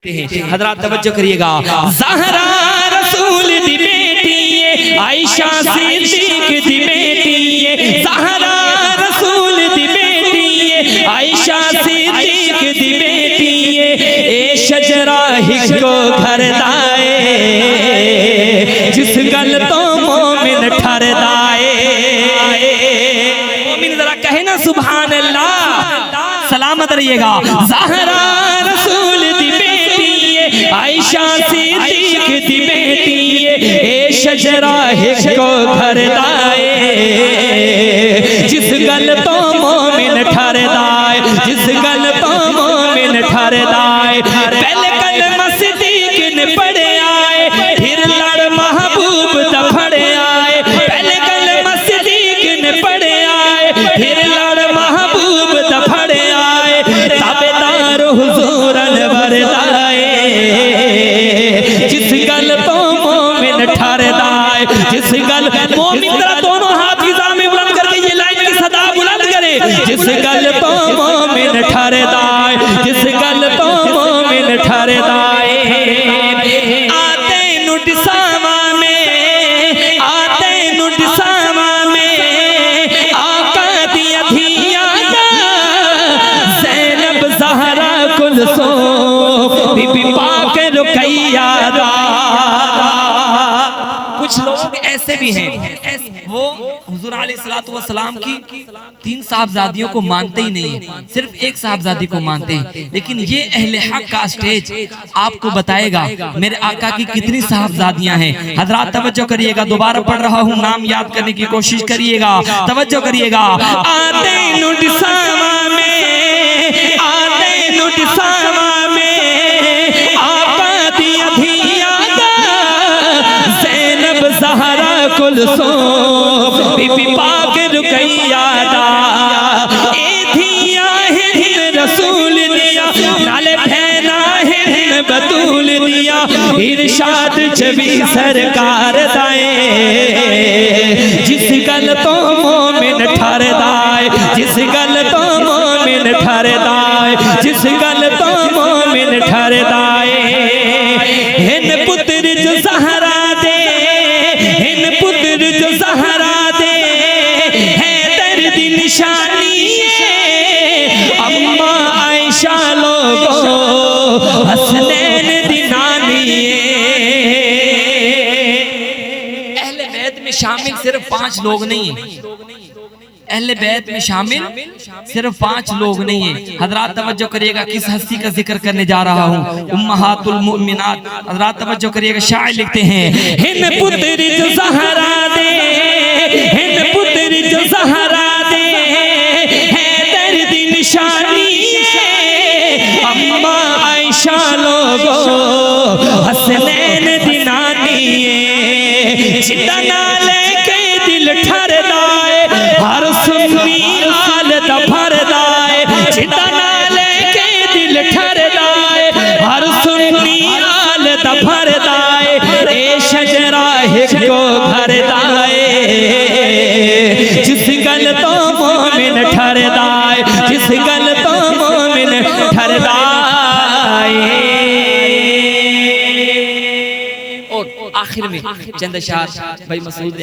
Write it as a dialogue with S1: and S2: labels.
S1: हजरात तवज्जो करिएगा। ज़हरा रसूल दी बेटी आयशा सिद्दीक दी बेटी, ज़हरा रसूल दी बेटी आयशा सिद्दीक दी बेटी, ए शजरा हिको घर दाए जिस गल तो मोमिन ठर दाए। मोमिन जरा कहे ना सुभान अल्लाह, सलामत रहिएगा। ज़हरा रसूल दी बेटी आयशा सिद्दीक दी बेटी, ए शजरा हिको घर दाए जिस गल तो मोमिन ठर दाए, जिस गल तो मोमिन ठर दाए। पहले कलमा सिद्दीक ने पढ़े आए, फिर लड़ महबूब दा फड़े आए। पहले कलमा सिद्दीक ने पढ़े आए, फिर लड़ महबूब दा फड़े आए। ताबेदार हुजूर अनवर दाए जिस गल तो मोमिन ठर दाए, जिस गल मोमिन जरा दोनों हाथ फिजा में बुलंद करके ये लाइन की सदा बुलंद करे। जिस गल तो मोमिन ठर दाए, जिस गल तो मोमिन ठर दाए। आते नुडसावा में, आते नुडसावा में आका दिया धिया दा, ज़ैनब ज़हरा कुलसूम बीबी पाक रुकैया दा। कुछ लोग ऐसे भी हैं, वो हुजूर अलैहिस्सलातु वस्सलाम की 3 साहबजादियों को मानते ही नहीं है, सिर्फ एक साहबजादी को मानते हैं। लेकिन ये अहले हक का स्टेज आपको बताएगा मेरे आका की कितनी साहबजादियां हैं। हजरात तवज्जो करिएगा, दोबारा पढ़ रहा हूँ, नाम याद करने की कोशिश करिएगा, तवज्जो करिएगा। आते नुडसावा में, आते नुडसावा में आका दिया धिया दा, ज़ैनब ज़हरा कुलसूम बीबी पाक रुकैया दा। ए धिया हिन रसूल दिया, नाले भैना हिन बतूल दिया, इरशाद छवि सरकार दाए जिस गल तो मोमिन ठर दाए, जिस गल तो मोमिन ठर दाए, जिस गल तो मोमिन ठर दाए। हिन पुत्र जो ज़हरा दे, हिन पुत्र जो ज़हरा दे, हैदर दी निशानी अम्मा आयशा लोगो हसनैन दी नानी। अहले बैत में शामिल सिर्फ 5 लोग नहीं है, अहले बैत में शामिल सिर्फ 5 लोग नहीं है। हजरात तवज्जो करिएगा, किस हस्ती का जिक्र करने जा रहा हूँ, उम्महातुल मुमिनात। हजरात तवज्जो करिएगा, शायर लिखते हैं, हिन पुत्र जो ज़हरा दे, हिन पुत्र जो ज़हरा दे, हैदर दी निशानी अम्मा आयशा लोगो हसनैन दी नानी। चिता नाले के दिल ठर दाए, हर सुन्नी आल दा भर दाए। चिता नाले के दिल ठर दाए, हर सुन्नी आल दा भर दाए। ए शजरा हिको घर दाए जिस गल तो मोमिन ठर दाए, जिस गल तो मोमिन ठर दाए। और आखिर में चंद अशआर भाई मसूद